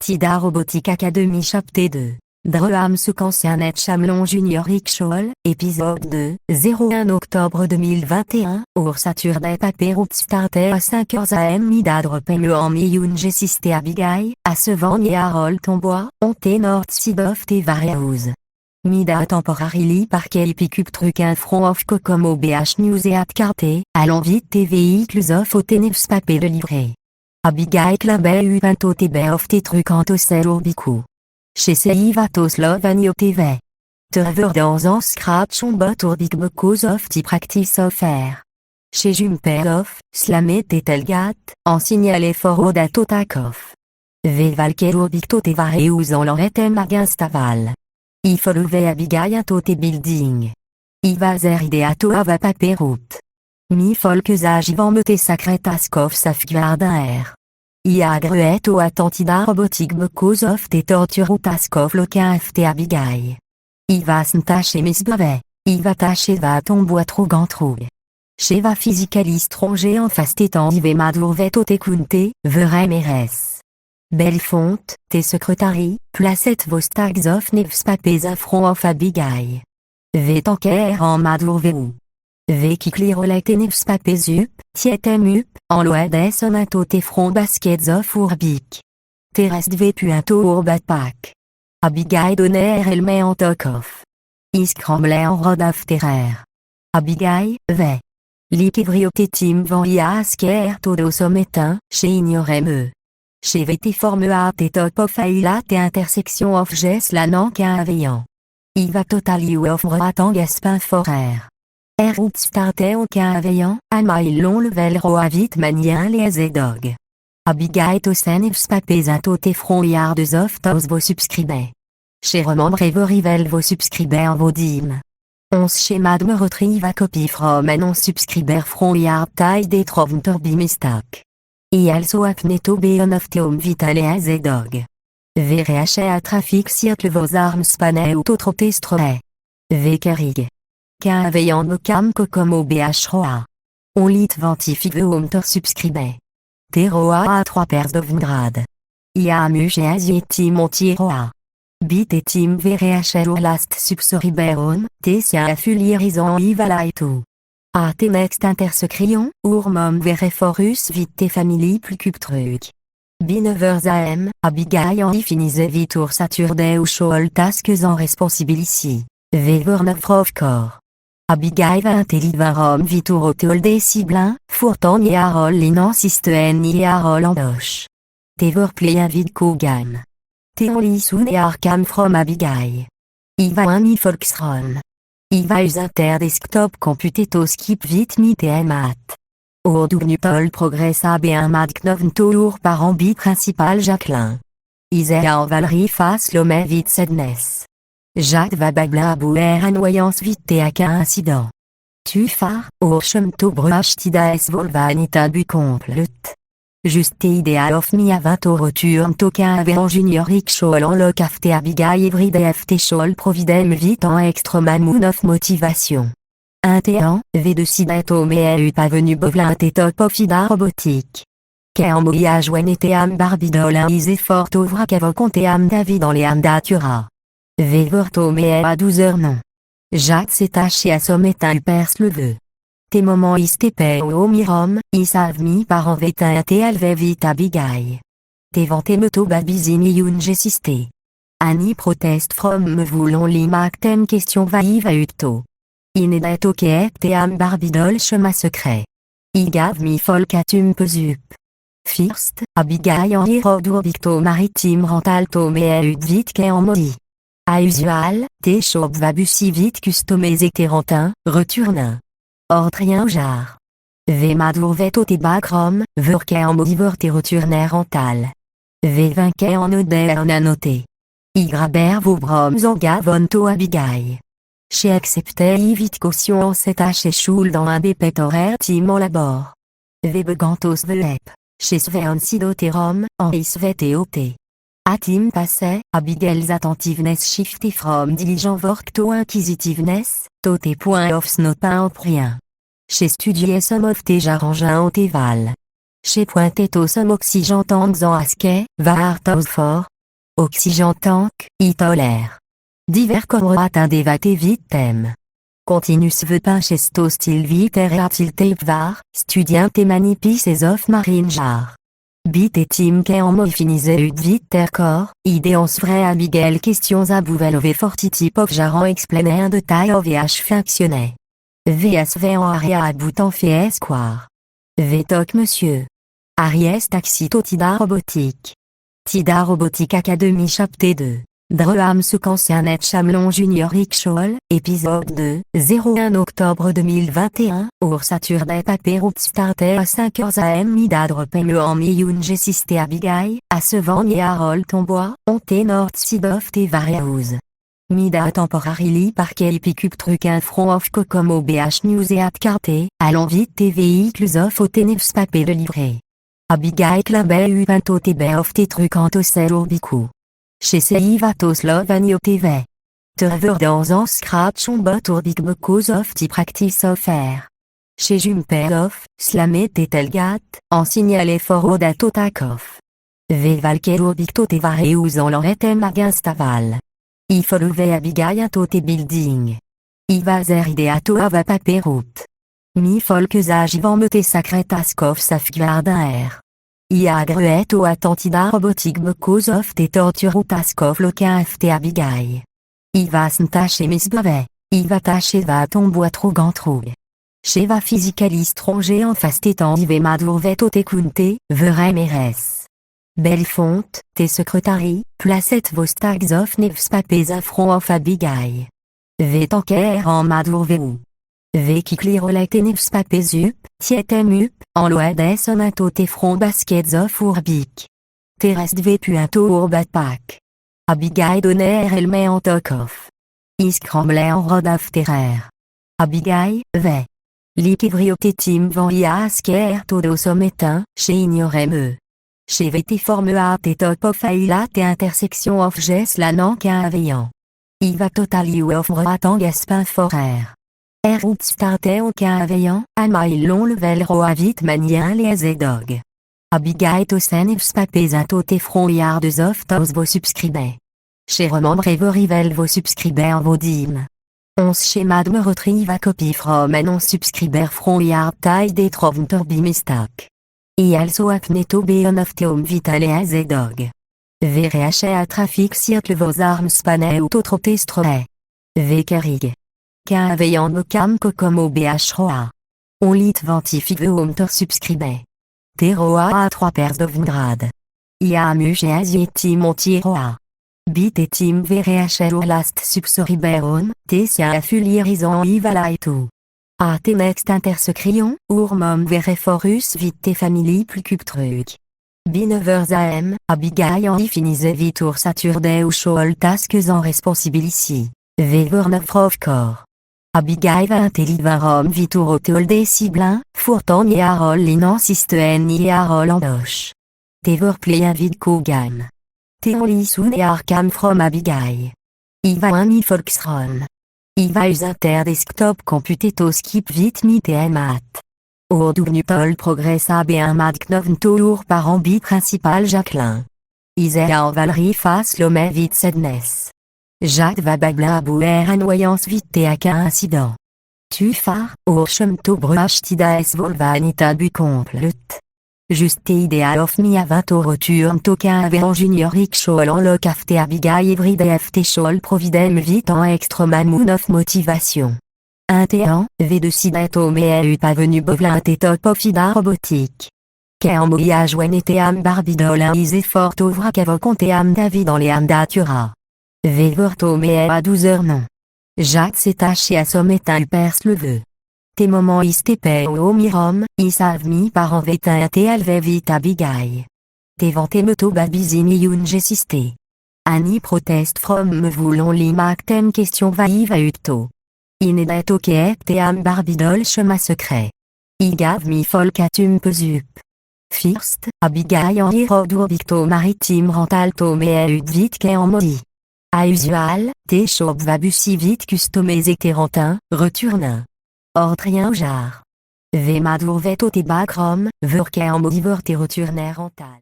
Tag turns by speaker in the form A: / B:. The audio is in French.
A: Sida Robotic Academy Chapter 2. Dreham Sukansianet Chamlon Junior Rickshol, épisode 2, 01 octobre 2021, Saturday Paperut startait à 5h am Midad Peme en Miyun Gessiste Abigail, à Sevan et Harold Tombois, on North Side of the Various. Mida temporarily par Kelpicup truc un front of Kokomo BH News et at Carte, allons vite tes véhicules of au tenefs papé de livrer. Abigail Clabé u pinto tebe of tes trucs en tosel urbiku. Chez Seivatos Lovanio TV. Terver dans en scratch on bot urbic becos of ti practice of air. Chez Jumper of, slamé tetelgat, en signalé forward à totakoff. Vevalke urbic tote vareus en l'enretem aginstaval. I followe Abigail un tote building. I vazer ideato ava paperut. Mi folkes agivan me te sacretaskov safgardin air. I agruet o attentida robotique becos of te torturutaskov loquin fte Abigail. I va s'ntache misbave. I va tache va tomboa trogantrog. Che va physicaliste rongé en face tétan ive madurvet o te kunte, verem eres. Bellefonte, tes secrétaries, placette vos stags of nevs papés affront of Abigail. Ve tanker en madurveu. Ve qui clirolette nevs papés up, tietem up, en loades sonato te front baskets of urbic. Terest ve puinto urbat pack. Abigail donner elle met en toc off. Is cremblait en rod of terreur. Abigail, ve. Liquivrioptetim van ia asker todo sommetin, chez ignorem Chez VT forme A T top of Aila T intersection of Ges la nanquin aveillant. I va totali ou of ratang gaspin forer. Route startait au quin aveillant, amail long level roa vite manien les dog. Abigail tosen ifs papés un tote front yards of tos vos subscribés. Chez remembrez vos rivels vos subscribés en vos dîmes. On schéma de me retrieve à copie from and on subscriber front yard taille des trovn torbi mistak. I also apneto beon of teom vitale as dog. VRH a trafic siècle vos armes spané ou autres testroe. Vekerig. Qu'un veillant me cam kokomo BH roa. On lit ventifig veom tor subscribé. Teroa a 3 pairs d'ovngrad. I a amuge et azieti montier roa. Bit et team VRH last subsoriberon, te sia affulierisant i valaitu. A te next intersecrion, urmom vereforus vite te family plus cub truc. Binevers am, Abigail en finise vitur Saturday ou shoal tasques en responsibilici. Vever neuf of corps. Abigail va intellivarom vitur oteol des ciblin, fourtant ni arol l'inansisten ni arol en doche. Tever play un vide kogan. Te on lisoun et arcam from Abigail. I va un mi folksron. I va us inter desktop computeto skip vite mit et mat. Ordunupol progress ab et un mad knovn tour par ambi principal Jacqueline. Isea en valerie face l'homme vite sedness. Jacques va babla bouer annoyance vite et à qu'un incident. Tu phare, chemto bruach tida es volvanita bu complet. Juste idea of mi a 20 roturn toquin avait en junior rickshol en loc afte Abigail every day afte shol providem vite en extra mamoun of motivation. Un téan, v de sidato mais eu pas venu bovlin te top of ida robotique. Qu'en moya jouen et am barbidol un is fort ovra qu'avocon te am david dans les am datura. V vorto mais à 12h non. Jacques s'est taché à sommet un upers le vœu. Tes moments istepe au mirom, isav mi par en vetin te alve vite Abigail. Te vante me to babizini yun gessiste. Annie proteste from me voulons limac tem question va utto. Inedet ok te am barbidol chemin secret. I gav mi folk atum pesup. First, Abigail en hirodur victo maritime rentalto me ut vite qu'en en modi. A usual, te chob va bussi vite customisé terentin, returnin. Ordrien jar. Ve madurvet o te bagrom, verke en modiver te returner rental. Ve vinque en oder nanoté. I graber vos broms en gavonto Abigail. Chez accepté i vite caution en cet et choul dans un bépet horaire tim en labor. Ve begantos velep. Chez sveon sidoterom, en isvet et oté. Atim passait, Abigail's attentiveness shifty from diligent vork to inquisitiveness, to te point of snopin en prien. Chez studier some of te jarangin en teval. Chez pointé to some oxygentantes en asquet, va artos fort, oxygène tank, y tolère. Divers corroat indévaté vitem. Continuus veut pinchesto stil viter et atil tape var, studient et manipis et of marine jar. Bit et team que en moifinise ut viter corps, idéons vrai Abigail questions à bouvelove fortity of jaran explainer de taille OVH fonctionnet. VSV en aria à bout en fait esquire. VTOC monsieur. Aries Taxito Tida Robotique. Tida Robotique Academy Chapter 2. Dreham Sequencianet Chamelon Junior Rickshaw, épisode 2, 01 octobre 2021, Saturday Paper Starter à 5h AM Midadre Pelle en Miyun Gessiste Abigail, à Sevan et Harold Tombois, Onté North Side of Te Variaus. Mida temporarily parquet picup truc un front of cocom au BH News et at carté, allons vite tes véhicules of au tenefs papé de livrer. Abigail Clabé u pinto te bé of tes trucs en tosel urbicu. Chez Seivatos Lovani au TV. Terver dans en scratch on bot urbic because of ti practice of air. Chez Jumper of, slamet et telgat, en signalé forward à totakoff. Vevalker urbic to te vareus en l'oretem aginstaval. I followe Abigail à te building. I va zer ideato ava paperut. Mi folkes agivan me te sacretaskov safgardin air. I agruet o attentida robotique because of te torture taskov loquin ft Abigail. I va s'ntache misbave. I va tache va tomboa trop gantroug. Che va physicalistronge en fastétant ive madourvet o te kunte, verem eres. Bellefonte, te secrétari, placette vos tags of nevs papés affront of Abigail. Ve tanker en madourveu. Ve qui clirolet et nevs papés up, tietem up, en loades sonato te front baskets of urbic. Terest ve puinto urbat pack. Abigail donner elle met en toc off. Iscramblait en rod of terrer. Abigail, ve. Liquevriotetim van ia asker todo sommetin, chez ignorem. Chez VT forme A T top of Aila T intersection of Ges la nankin aveillant. I va total you of Mreatan Gaspin Forer. R out starté aucun aveillant, Amail long level roa vite manien les azedog. Abigail tosen ifs papés à tote front yards of tos vos subscribés. Chez remembre vos rivel vos subscribés en vos dîmes. On schéma de me retrieve a copy from an on subscriber front yard taille des trovnter bimistak. I also apneto beon of teom vitale azedog. VRH a trafic circle vos armes spané ou autre testroe. Vekerig. Qu'un veillant me cam comme au BH roa. On lit ventifig omter subscribé. Te roa a 3 pers d'ovngrad. I a muche azieti monti roa. Bit et tim VRH or last subsoriberon, te sia affulierisant i valaitu. A te next intersecrion, urmum vereforus vite te family plus cube truc. Binevers am, Abigail en finise vitur Saturday ou shoal tasques en responsibilici. Vever neuf of corps. Abigail va intellivarum vitur au teolde ciblin, fourtan ni arol l'inansisten ni arol endoche. Tever play vid kogam. Te on lisoun et arcam from Abigail. I va un mi folksron. I va usinter desktop computeto skip vite mit et mat. Orduvnu pol progress ab et un mad knovn tour par ambi principal Jacqueline. Isea en valerie face l'homme vite sedness. Jacques va babla à bouer annoyance vite et à qu'un incident. Tu phare, urchem to bruach tida es volvanita bu complet. Juste idea of mi a 20 return toquin averan junior rickshaw en locafte Abigail everyday ft shawl providem vite en extra moon of motivation. Intéan, v de sidato mais eu pas venu bovlin te top of ida robotique. Qu'en mouillage wen et am barbidol un isé fort ovra qu'avoc te am david dans les am datura. V vorto mais à 12h non. Jacques s'est taché à sommet un perce le vœu. Tes moments istepe au mirom, isav mi par en vetin te alve vite Abigail. Te vante meto babizini yun gessiste. Annie proteste from me voulons limac tem question va utto. Inedat ok te am barbidol chemin secret. Igav mi folkatum pesup. First, Abigail en hirodur bicto maritime rentalto me ut vite que en modi. A usual, te chob vabusi vite customés et terentin, returnin. Ordrien au jar. Ve madour veto te bagrom, verke en modiver te returner rental.